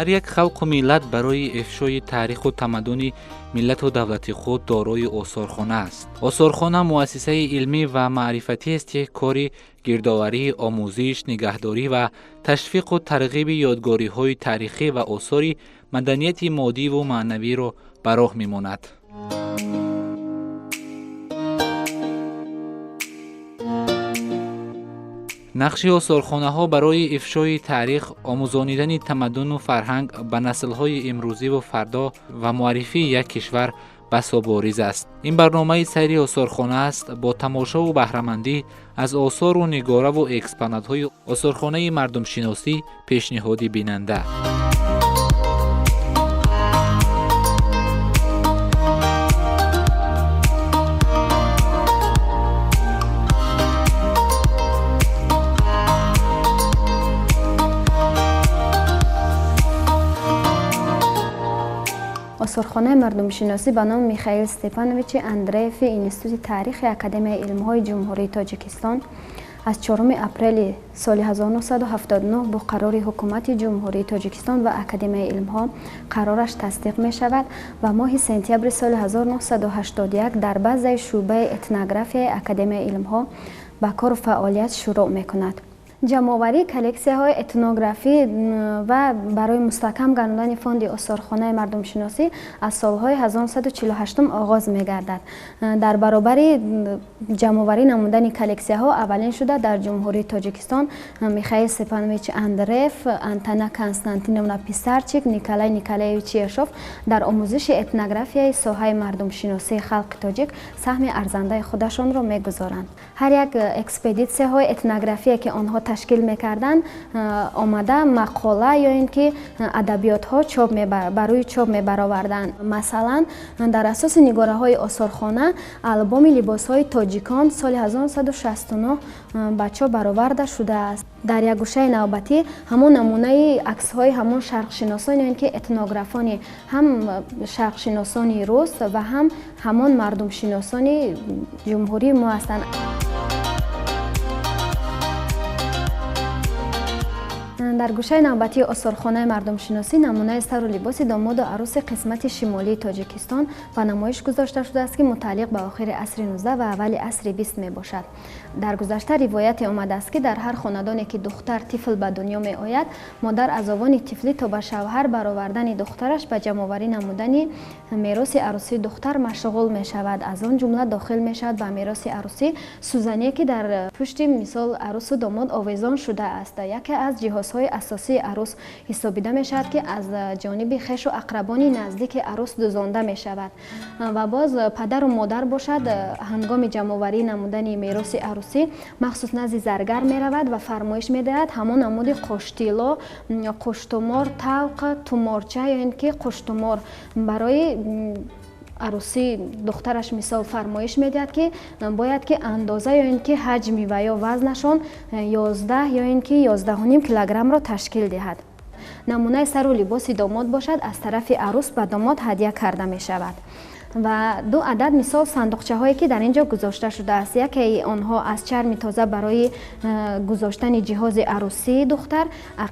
هر یک خلق و ملت برای افشای تاریخ و تمدن ملت و دولت خود دارای آثارخانه است. آثارخانه مؤسسه علمی و معرفتی است که کار گردآوری، آموزش، نگهداری و تشویق و ترغیب یادگاری‌های تاریخی و آثار مدنیت مادی و معنوی را به راه می‌ماند. نقش آثارخانه‌ها برای افشای تاریخ، آموزانیدن تمدن و فرهنگ به نسل‌های امروزی و فردا و معرفی یک کشور بساباریز است. این برنامه سری آثارخانه است با تماشا و بهره‌مندی از آثار و نگاره و اکسپونات‌های آثارخانه مردم شناسی پیشنهادی بیننده. آثارخانه مردم شناسی به نام میخائیل استپانویچ اندریف اینستیتوت تاریخ اکادمی علم‌های جمهوری تاجیکستان از 4 اپریل سال 1979 با قرار حکومت جمهوری تاجیکستان و اکادمی علم‌ها قرارش تصدیق می شود و ماه سپتامبر سال 1981 در بازه شعبه اتنوگرافی اکادمی علم‌ها به کار فعالیت شروع می کند. جمع‌آوری کلکسی‌های اتنوگرافی و برای مستحکم گرداندن فوند آثارخانه مردم شناسی از سالهای 1948 آغاز می‌گردد. در برابر جمع‌آوری نمودن کلکسی‌ها اولین شده در جمهوری تاجیکستان میخائیل استپانویچ اندریف، آنتانا کنستانتینونا پیسارچیک، نیکولای نیکولایویچ یشوف در آموزش اتنوگرافی ساحه مردم شناسی خلق تاجیک سهم ارزنده خودشان را می‌گذارند. هر یک اکسپدیسی‌های اتنوگرافی که آنها تشکیل می‌کردند آمده مقاله یا اینکه ادبیات‌ها برای چاپ می‌برآوردند. مثلا در اساس نگاره‌های آثارخانه آلبوم لباس‌های تاجیکان سال 1969 به چاپ برآورده شده است. در یک گوشه نوبتی همون نمونه عکس‌های همون شرق‌شناسان یعنی که اتنوگرافان هم شرق‌شناسان روس و همون مردم شناسان جمهوری ما هستند. در گوشه نوبتی آثارخانه مردم شناسی نمونه سر و لباس داماد و عروس قسمت شمالی تاجیکستان و نمایش گذاشته شده است که متعلق به آخر عصر 19 و اول عصر 20 می باشد. در گذشته روایت آمده است که در هر خاندانی که دختر طفل به دنیا می آید مادر از آوان طفلی تا به شوهر برآوردن دخترش به جمع‌آوری نمودن میراث عروسی دختر مشغول می شود. از آن جمله داخل می شود به میراث عروسی سوزنی که در پشت مثال عروس و داماد آویزان شده است. یکی از جهازهای اساسی عروس حسابیده می شود که از جانب خویش و اقربان نزدیک عروس دوزانده می شود و باز پدر و مادر باشد هنگام جمع‌آوری نمودن میراث عروسی مخصوص نزد زرگر می رود و فرمایش می دهد همان نمود قشتیلا، قشتمار، طوق، تومارچه یا اینکه قشتمار برای عروسی دخترش مثال فرمایش میدهد که باید که اندازه یا اینکه حجم و یا وزنشان 11 یا اینکه 11.5 کیلوگرم را تشکیل دهد. نمونه سر و لباس داماد باشد از طرف عروس به داماد هدیه کرده می شود. و 2 عدد مثال صندوقچه هایی که در اینجا گذاشته شده است. یکی آنها از چرم تازه برای گذاشتن جهاز عروسی دختر،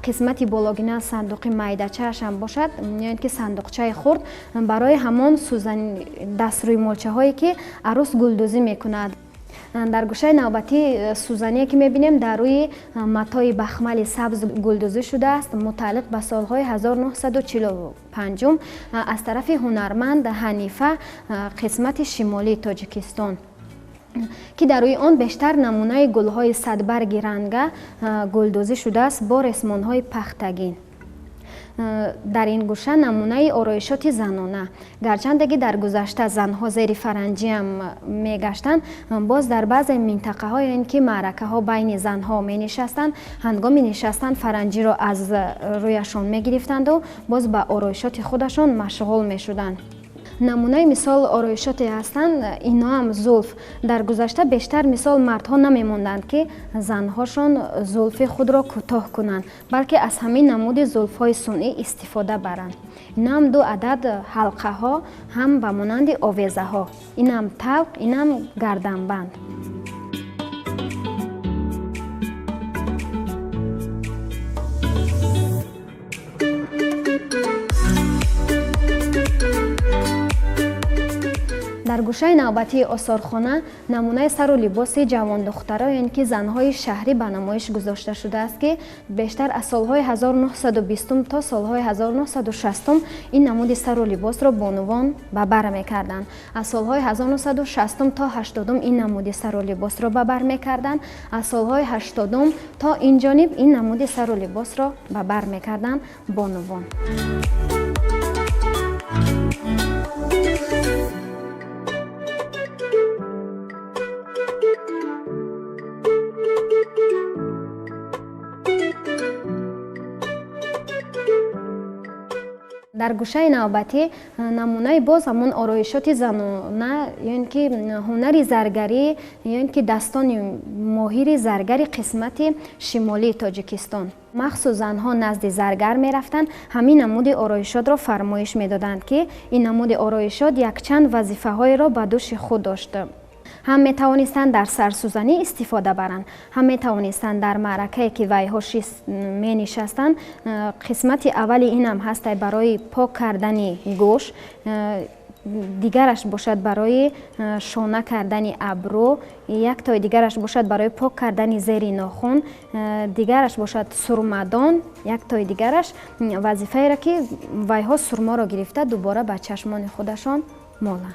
قسمتی بالاگینه صندوق میده‌چه‌اش هم باشد یعنی که صندوقچه خرد برای همان سوزن دست روی مالچه هایی که عروس گلدوزی میکند. در گوشه نوبتی سوزنی که میبینیم در روی متای بخمل سبز گلدوزی شده است متعلق به سالهای 1945 از طرف هنرمند حنیفه قسمت شمالی تاجیکستان که در روی آن بیشتر نمونه گلهای صدبرگ رنگه گلدوزی شده است با رسمانهای پختگین. در این گوشه نمونه آرایشات زنانه گرچند در گذشته زنها زیر فرنجی هم میگشتند باز در بعض منطقه های این که معرکه ها بین زنها می نشستند هنگام نشستن فرنجی را از رویشان می گرفتند و باز به آرایشات خودشان مشغول می شدند. نمونه مثال آرایشاتی هستند اینا هم زلف. در گذشته بیشتر مثال مردها نمیموندند که زنهاشان زلف خود را کوتاه کنند بلکه از همین نمود زلف های صنعی استفاده برند. این هم 2 عدد حلقه ها هم به مانند آویزه ها. این هم طوق، این هم گردنبند. дар гӯшаи навбатии осорхона намунаи сару либоси ҷавондухтаро яъне ки занҳои шаҳрӣ ба намоиш гузошта шудааст ки бештар аз солҳои 1920 то солҳои 1960 ин намуди сару либосро бонувон ба бар мекарданд. Аз солҳои 1960 то 80 ин намуди сару либосро ба бар мекарданд. Аз солҳои 80 то инҷониб ин намуди сару либосро ба бар мекарданд бонувон. дар гӯшаи навбатӣ намунаи боз ҳамон ороишоти занона яъне ки ҳунари заргарӣ яъне ки дастони моҳири заргари қисмати шимолии Тоҷикистон. махсус занҳо назди заргар мерафтанд, ҳамин намуди ороишотро фармоиш медоданд ки ин намуди ороишот якчанд вазифаҳоеро ба дӯши худ дошт. ҳам метавонистанд дар сарсӯзанӣ истифода баранд, ҳам метавонистанд дар маъракае ки вайҳо менишастанд. қисмати аввали инам ҳастай барои пок кардани гӯшт, дигараш бошад барои шона кардани абрӯ, яктои дигараш бошад барои пок кардани зери нохун, дигараш бошад сурмадон, яктои дигараш вазифаеро ки вайҳо сурморо гирифта дубора ба чашмони худашон моланд.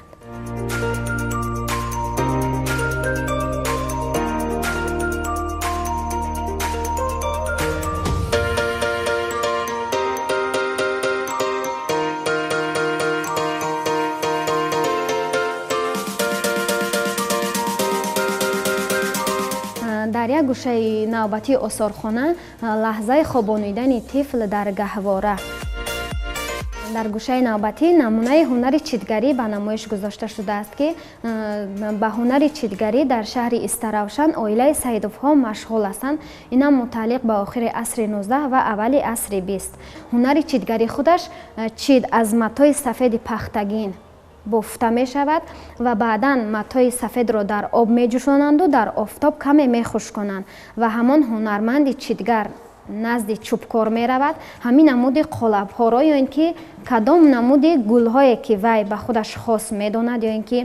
дар як гӯшаи навбатии осорхона лаҳзаи хобонидани тифл дар гаҳвора. дар гӯшаи навбатӣ намунаи ҳунари читгарӣ ба намоиш гузошта шудааст ки ба ҳунари читгарӣ дар шаҳри Истаравшан оилаи Саидовҳо машғул ҳастанд. инам мутааллиқ ба охири асри 19 ва аввали асри 20. ҳунари читгарӣ худаш чит аз матои сафеди пахтагин бофта мешавад ва баъдан матои сафедро дар об меҷӯшонанду дар офтоб каме мехушконанд ва ҳамон ҳунарманди читгар назди чӯбкор меравад. ҳамин намуди қолабҳоро ё ин ки кадом намуди гулҳое ки вай ба худаш хос медонад ё ин ки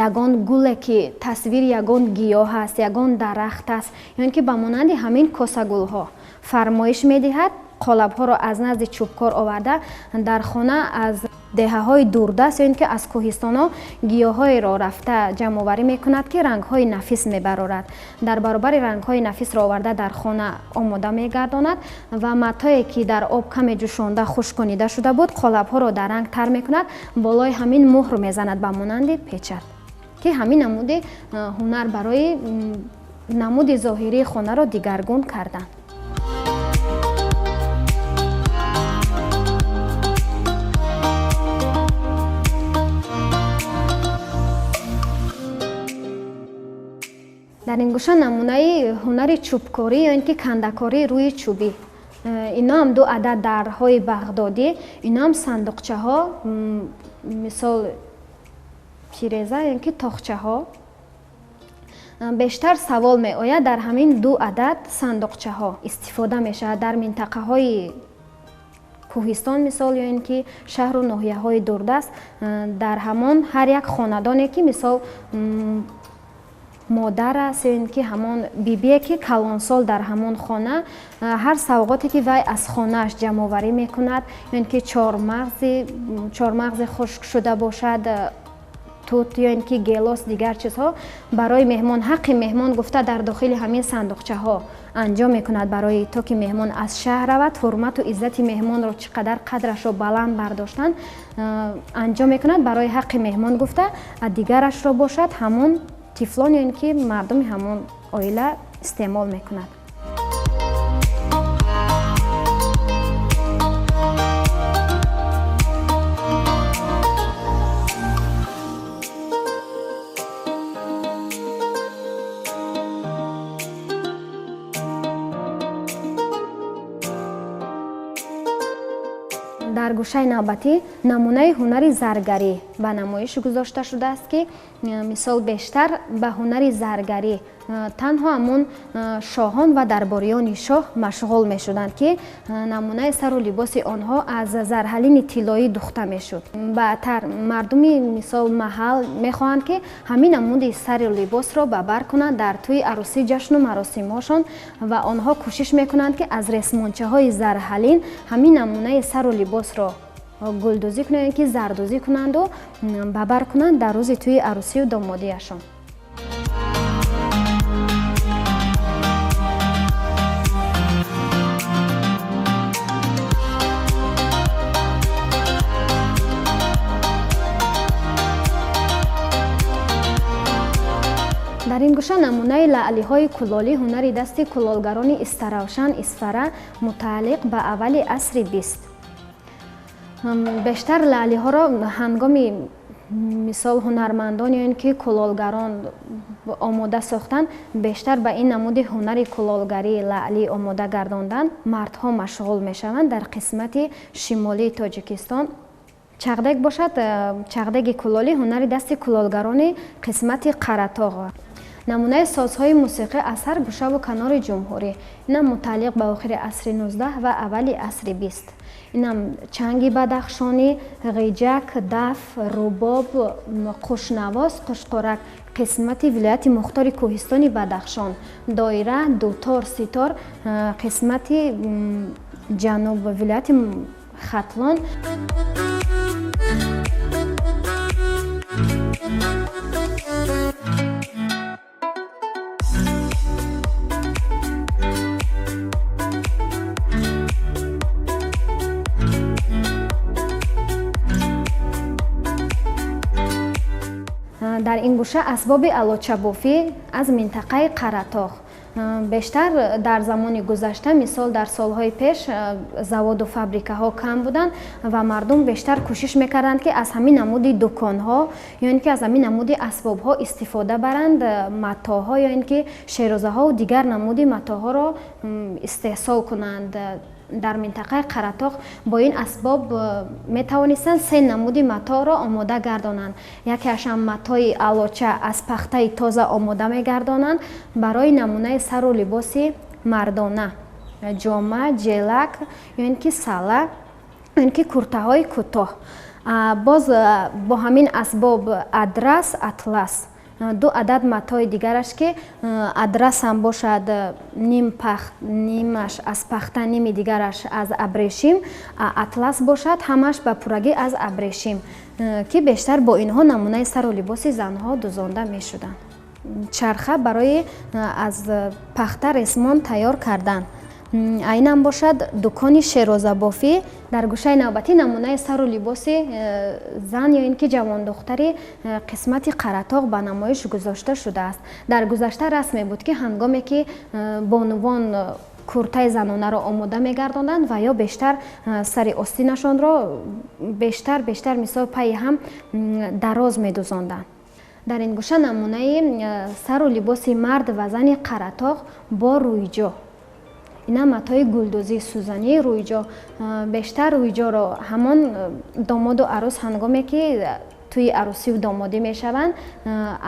ягон гуле ки тасвири ягон гиёҳ аст, ягон дарахт аст ё ин ки ба монанди ҳамин косагулҳо фармоиш медиҳад. қолабҳоро аз назди чӯбкор оварда дар хона аз деҳаҳои дурдаст ё ин ки аз кӯҳистонҳо гиёҳҳоеро рафта ҷамъоварӣ мекунад ки рангҳои нафис мебарорад. дар баробари рангҳои нафисро оварда дар хона омода мегардонад ва матое ки дар об каме ҷӯшонда хушконида шуда буд қолабҳоро дар ранг тар мекунад, болои ҳамин муҳр мезанад ба монанди печат ки ҳамин намуди ҳунар барои намуди зоҳирии хонаро дигаргун карданд. дар ин гӯша намунаи ҳунари чӯбкорӣ ё ин ки кандакории рӯи чӯбӣ. ино ҳам ду адад дарҳои бағдодӣ, ино ҳам сандуқчаҳо, мисол пиреза ё ин ки тоғчаҳо. бештар савол меояд дар ҳамин ду адад сандуқчаҳо истифода мешавад дар минтақаҳои кӯҳистон мисол ё ин ки шаҳру ноҳияҳои дурдаст. дар ҳамон ҳар як хонадоне ки мисол модар аст ё ин ки ҳамон бибие ки калонсол дар ҳамон хона ҳар савоқоте ки вай аз хонааш ҷамъоварӣ мекунад ё ин ки чормағзи хушк шуда бошад, тут ё ин ки гелос, дигар чизҳо барои меҳмон, ҳаққи меҳмон гуфта дар дохили ҳамин сандуқчаҳо анҷом мекунад барои то ки меҳмон аз шаҳр равад, ҳурмату иззати меҳмонро чӣ қадар қадрашро баланд бардоштан анҷом мекунад барои ҳаққи меҳмон гуфта. дигарашро бошад ҳамон тифлон ё ин ки мардуми ҳамон оила истеъмол мекунад. дар гӯшаи навбатӣ намунаи ҳунари заргарӣ ба намоиш гузошта шудааст ки мисол бештар ба ҳунари заргарӣ танҳо ҳамон шоҳон ва дарбориёни шоҳ машғул мешуданд ки намунаи сару либоси онҳо аз зарҳалини тиллоӣ духта мешуд. баъдтар мардуми мисол маҳал мехоҳанд ки ҳамин намуди сару либосро ба бар кунанд дар тӯи арӯсӣ ҷашну маросимҳошон ва онҳо кӯшиш мекунанд ки аз ресмончаҳои зарҳалин ҳамин намунаи сару либосро гулдӯзӣ кунанд ки зардӯзӣ кунанду ба бар кунанд дар рӯзи тӯи арӯсию домодиашон. дар ин гӯша намунаи лаълиҳои кулолӣ ҳунари дасти кулолгарони Истаравшан Исфара мутааллиқ ба аввали асри 20. бештар лаълиҳоро ҳангоми мисол ҳунармандон ё ин ки кулолгарон омода сохтанд, бештар ба ин намуди ҳунари кулолгарии лаълӣ омода гардондан мардҳо машғул мешаванд. дар қисмати шимолии Тоҷикистон чағдек бошад, чағдеги кулолӣ ҳунари дасти кулолгарони қисмати Қаратоғ. намунаи созҳои мусиқӣ аз ҳар гӯшаву канори ҷумҳурӣ, инам мутааллиқ ба охири асри 19 ва аввали асри 20. инам чанги бадахшонӣ, ғиҷак, даф, рубоб, қушнавос, қушқорак қисмати вилояти мухтори кӯҳистони Бадахшон, доира, дутор, ситор қисмати ҷануб вилояти Хатлон. дар ин гӯша асбоби алочабофӣ аз минтақаи Қаратоғ. бештар дар замони гузашта, мисол дар солҳои пеш заводу фабрикаҳо кам буданд ва мардум бештар кӯшиш мекарданд ки аз ҳамин намуди дуконҳо ё ин ки аз ҳамин намуди асбобҳо истифода баранд, матоъҳо ё ин ки шерозаҳо дигар намуди матоъҳоро истеҳсол кунанд. дар минтақаи Қаратоғ бо ин асбоб метавонистанд се намуди матоъро омода гардонанд. якеашам матои алоча аз пахтаи тоза омода мегардонанд барои намунаи сару либоси мардона, ҷома, ҷелак ё ин ки сала, ё ин ки куртаҳои кӯтоҳ. боз бо ҳамин асбоб адрас, атлас, ду адад матои дигараш ки адрас ҳам бошад ним пахт, нимаш аз пахта, ними дигараш аз абрешим, атлас бошад ҳамаш ба пуррагӣ аз абрешим, ки бештар бо инҳо намунаи сару либоси занҳо дузонда мешуданд. чарха барои аз пахта ресмон тайёр кардан. айнам бошад дукони шерозабофӣ. дар гӯшаи навбатӣ намунаи сару либоси зан ё ин ки ҷавондухтари қисмати Қаратоғ ба намоиш гузошта шудааст. дар гузашта расме буд ки ҳангоме ки бонувон куртаи занонаро омода мегардонданд ва ё бештар сари остинашонро бештар мисол пайи ҳам дароз медузонданд. дар ин гӯша намунаи сару либоси мард ва зани Қаратоғ бо рӯйҷо. ина матои гулдӯзии сӯзании рӯйҷо. бештар рӯйҷоро ҳамон домоду арӯс ҳангоме ки тӯи арӯсию домодӣ мешаванд,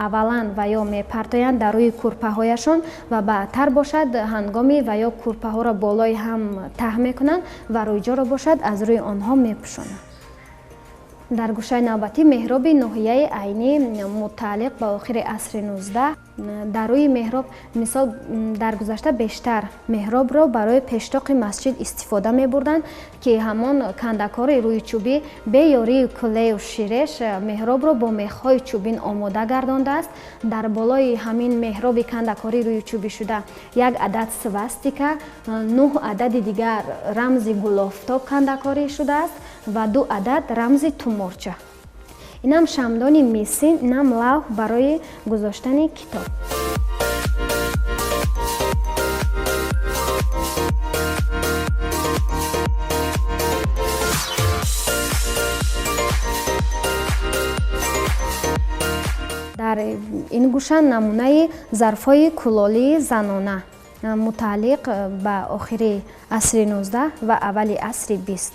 аввалан ва ё мепартоянд дар рӯи курпаҳояшон ва баъдтар бошад ҳангоми ва ё курпаҳоро болои ҳам таҳ мекунанд ва рӯйҷоро бошад аз рӯи онҳо мепӯшонанд. дар гӯшаи навбатӣ меҳроби ноҳияи айнӣ мутааллиқ ба охири асри 19. дар рӯи меҳроб мисол дар гузашта бештар меҳробро барои пештоқи масҷид истифода мебурданд ки ҳамон кандакори рӯйчӯбӣ бе ёрии кӯлею ширеш меҳробро бо мехҳои чӯбин омода гардондааст. дар болои ҳамин меҳроби кандакори рӯйчӯбишуда як адад свастика, 9 адади дигар рамзи гулофтоб кандакорӣ шудааст ва 2 адад рамзи туморча. инам шамдони мисин, инам лавҳ барои гузоштани китоб. дар ин гӯша намунаи зарфҳои кулолии занона мутааллиқ ба охири асри 19 ва аввали асри 20.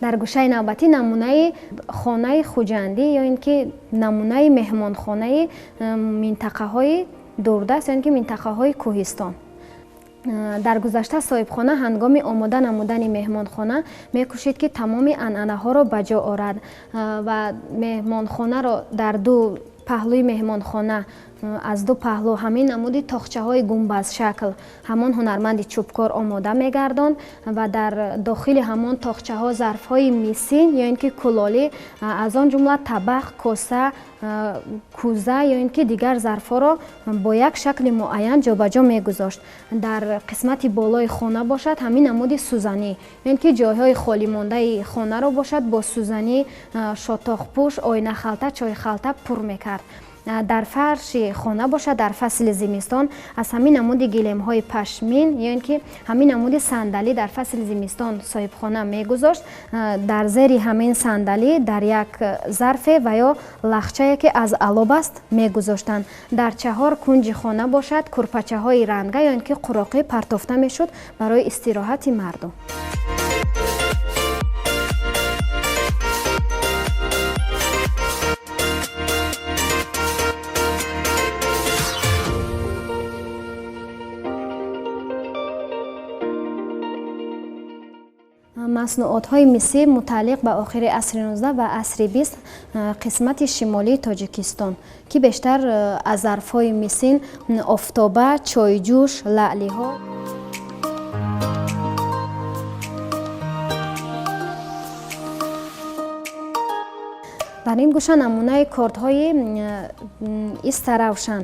дар гӯшаи навбатӣ намунаи хонаи хуҷандӣ ё ин ки намунаи меҳмонхонаи минтақаҳои дурдаст ё ин ки минтақаҳои кӯҳистон. дар гузашта соҳибхона ҳангоми омода намудани меҳмонхона мекӯшид ки тамоми анъанаҳоро ба ҷо орад ва меҳмонхонаро дар ду паҳлӯи меҳмонхона аз ду паҳлӯ ҳамин намуди тоғчаҳои гумбазшакл ҳамон ҳунарманди чӯбкор омода мегардонд ва дар дохили ҳамон тоғчаҳо зарфҳои мисин ё ин ки кулолӣ, аз он ҷумла табақ, коса, кӯза ё ин ки дигар зарфҳоро бо як шакли муайян ҷобаҷо мегузошт. дар қисмати болои хона бошад ҳамин намуди сӯзанӣ ё ин ки ҷойҳои холимондаи хонаро бошад бо сӯзанӣ, шотоғпӯш, ойнахалта, чойхалта пур мекард. дар фарши хона бошад дар фасли зимистон аз ҳамин намуди гилемҳои пашмин ё ин ки ҳамин намуди сандалӣ дар фасли зимистон соҳибхона мегузошт. дар зери ҳамин сандалӣ дар як зарфе ва ё лахчае ки аз алоб аст мегузоштанд. дар чаҳор кунҷи хона бошад курпачаҳои ранга ё ин ки қуроқӣ партофта мешуд барои истироҳати мардум. маснуотҳои мисӣ мутааллиқ ба охири асри 19 ва асри 20 қисмати шимолии Тоҷикистон ки бештар аз зарфҳои мисин, офтоба, чойҷӯш, лаълиҳо дар ин гӯша намунаи кортҳои истаравшан,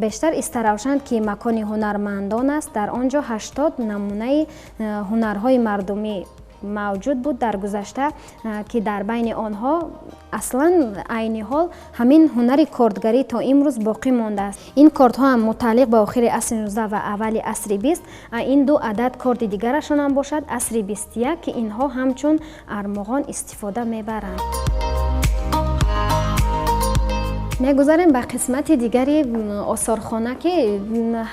бештар истаравшан ки макони ҳунармандон аст, дар он ҷо 80 намунаи ҳунарҳои мардумӣ мавҷуд буд дар гузашта ки дар байни онҳо аслан айни ҳол ҳамин ҳунари кортгарӣ то имрӯз боқӣ мондааст. ин кортҳо ҳам мутааллиқ ба охири асри 19 ва аввали асри 20. ин ду адад корти дигарашон ҳам бошад асри 21 ки инҳо ҳамчун армоғон истифода мебаранд. мегузарем ба қисмати дигари осорхона ки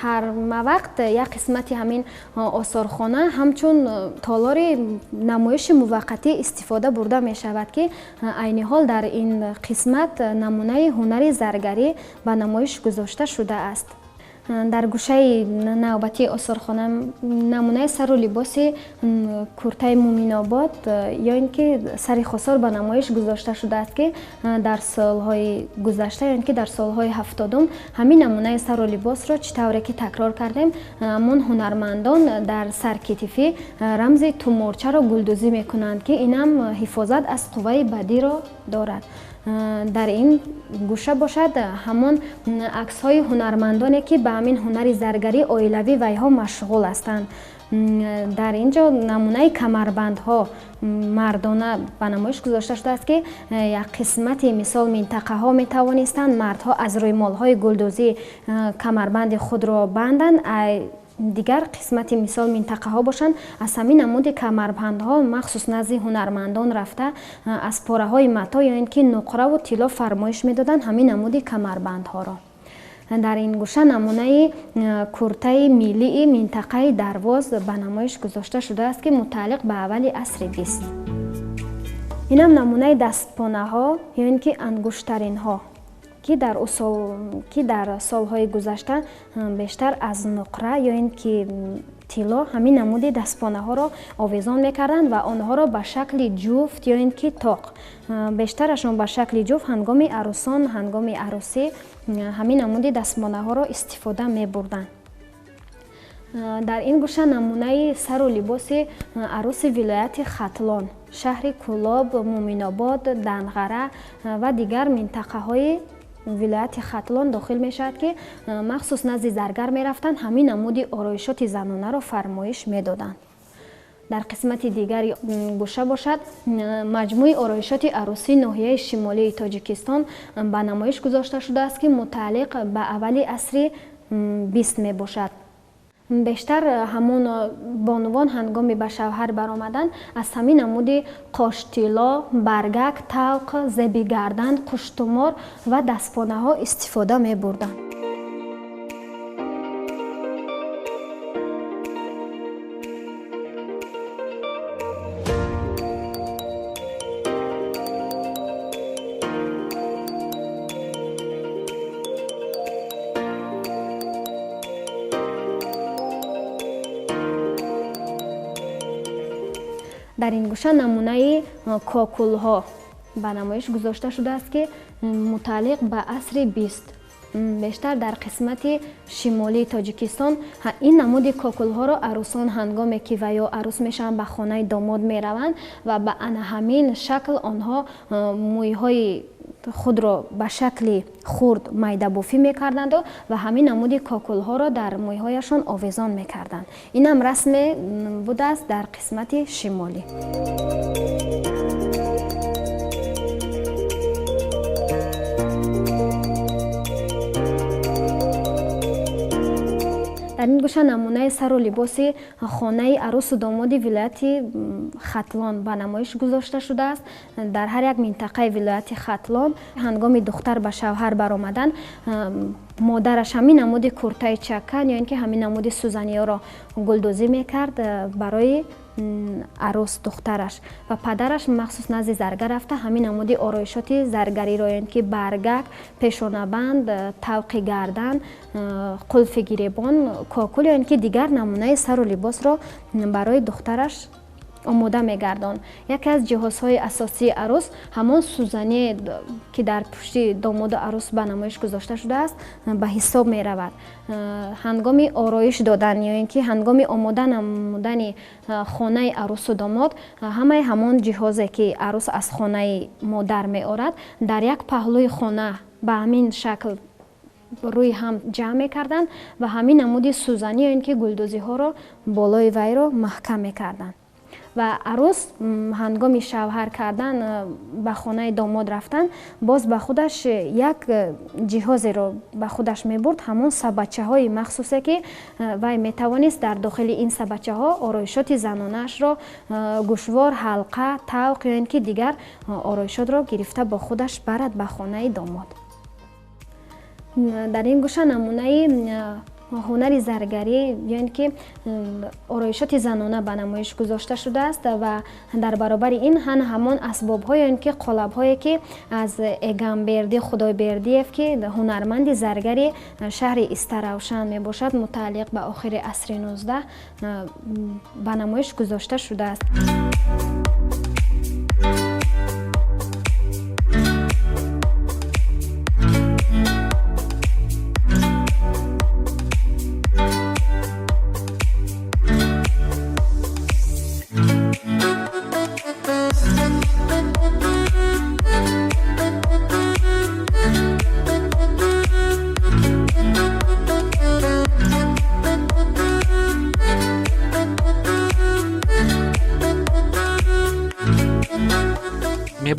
ҳар вақт як қисмати ҳамин осорхона ҳамчун толори намоиши муваққатӣ истифода бурда мешавад ки айни ҳол дар ин қисмат намунаи ҳунари заргарӣ ба намоиш гузошта шудааст. дар гӯшаи навбатии осорхона намунаи сару либоси куртаи Муминобод ё ин ки сари хосор ба намоиш гузошта шудааст ки дар солҳои гузашта ё ин ки дар солҳои 70 ҳамин намунаи сару либосро чӣ тавре ки такрор кардем, мон ҳунармандон дар саркитифӣ рамзи туморчаро гулдӯзӣ мекунанд ки инам ҳифозат аз қувваи бадиро дорад. дар ин гӯша бошад ҳамон аксҳои ҳунармандоне ки ба ҳамин ҳунари заргарӣ оилавӣ вайҳо машғул ҳастанд. дар ин ҷо намунаи камарбандҳо мардона ба намоиш гузошта шудааст ки як қисмати мисол минтақаҳо метавонистанд мардҳо аз рӯймолҳои гулдӯзӣ камарбанди худро банданд, дигар қисмати мисол минтақаҳо бошанд аз ҳамин намуди камарбандҳо махсус назди ҳунармандон рафта аз пораҳои матоъ ё ин ки нуқраву тилло фармоиш медоданд ҳамин намуди камарбандҳоро. дар ин гӯша намунаи куртаи миллии минтақаи Дарвоз ба намоиш гузошта шудааст ки мутааллиқ ба аввали асри 20. инам намунаи дастпонаҳо ё ин ки ангуштаринҳо ки дар солҳои гузашта бештар аз нуқра ё ин ки тилло ҳамин намуди дастпонаҳоро овезон мекарданд ва онҳоро ба шакли ҷуфт ё ин ки тоқ, бештарашон ба шакли ҷуфт ҳангоми арӯсон, ҳангоми арӯсӣ ҳамин намуди дастпонаҳоро истифода мебурданд. дар ин гӯша намунаи сару либоси арӯси вилояти Хатлон, шаҳри Кӯлоб, Муминобод, Данғара ва дигар минтақаҳои вилояти Хатлон дохил мешавад ки махсус назди заргар мерафтанд ҳамин намуди ороишоти занонаро фармоиш медоданд. дар қисмати дигари гӯша бошад маҷмӯи ороишоти арӯсии ноҳияи шимолии Тоҷикистон ба намоиш гузошта шудааст ки мутааллиқ ба аввали асри 20 мебошад. бештар ҳамон бонувон ҳангоми ба шавҳар баромадан аз ҳамин намуди қоштилло, баргак, талқ, зеби гардан, қуштумор ва дастпонаҳо истифода мебурданд. дар ин гӯша намунаи кокулҳо ба намоиш гузошта шудааст ки мутааллиқ ба асри 20 бештар дар қисмати шимолии Тоҷикистон ин намуди кокулҳоро арӯсон ҳангоме ки ва ё арӯс мешаванд ба хонаи домод мераванд ва ба ана ҳамин шакл онҳо мӯйҳои худро ба шакли хурд майдабофӣ мекарданду ва ҳамин намуди кокулҳоро дар мӯйҳояшон овезон мекарданд. Инам расме будааст дар қисмати шимолӣ. дар ин гӯша намунаи сару либоси хонаи арӯсу домоди вилояти Хатлон ба намоиш гузошта шудааст. Дар ҳар як минтақаи вилояти Хатлон ҳангоми духтар ба шавҳар баромадан модараш ҳамин намуди куртаи чаккан ё ин ки ҳамин намуди сӯзаниёро гулдӯзӣ мекард барои арӯс духтараш ва падараш махсус назди заргар рафта ҳамин намуди ороишоти заргариро ё ин ки баргак, пешонабанд, тавқи гардан, қулфи гиребон, кокул ё ин ки дигар намунаи сару либосро барои духтараш омода мегардон. Яке аз ҷиҳозҳои асосии арӯс ҳамон сӯзание ки дар пушти домоду арӯс ба намоиш гузошта шудааст ба ҳисоб меравад. Ҳангоми ороиш додан ё ин ки ҳангоми омода намудани хонаи арӯсу домод ҳамаи ҳамон ҷиҳозе ки арӯс аз хонаи модар меорад дар як паҳлӯи хона ба ҳамин шакл рӯи ҳам ҷамъ мекарданд ва ҳамин намуди сӯзанӣ ё ин ки гулдӯзиҳоро болои вайро маҳкам мекарданд. Ва арӯс ҳангоми шавҳар кардан ба хонаи домод рафтан боз ба худаш як ҷиҳозеро ба худаш мебурд, ҳамон сабадчаҳои махсусе ки вай метавонист дар дохили ин сабадчаҳо ороишоти занонаашро гӯшвор, ҳалқа, тавқ ё ин ки дигар ороишотро гирифта бо худаш барад ба хонаи домод. Дар ин гӯша намунаи ҳунари заргарӣ ё ин ки ороишоти занона ба намоиш гузошта шудааст ва дар баробари ин ҳамон асбобҳо ё ин ки қолабҳое ки аз Эгамберди Худойбердиев ки ҳунарманди заргари шаҳри Истаравшан мебошад мутааллиқ ба охири асри 19 ба намоиш гузошта шудааст.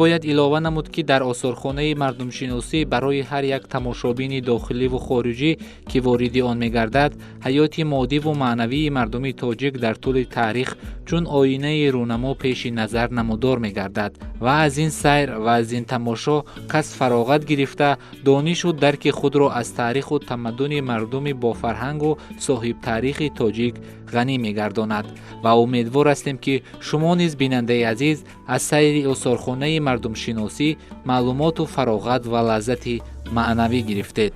мебояд илова намуд ки дар осорхонаи мардумшиносӣ барои ҳар як тамошобини дохиливу хориҷӣ ки вориди он мегардад ҳаёти моддиву маънавии мардуми тоҷик дар тӯли таърих чун оинаи рӯнамо пеши назар намудор мегардад ва аз ин сайр ва аз ин тамошо кас фароғат гирифта донишу дарки худро аз таъриху тамаддуни мардуми бофарҳангу соҳибтаърихи тоҷик ғанӣ мегардонад ва умедвор ҳастем ки шумо низ бинандаи азиз аз сайри осорхонаи мардумшиносӣ маълумоту фароғат ва лаззати маънавӣ гирифтед.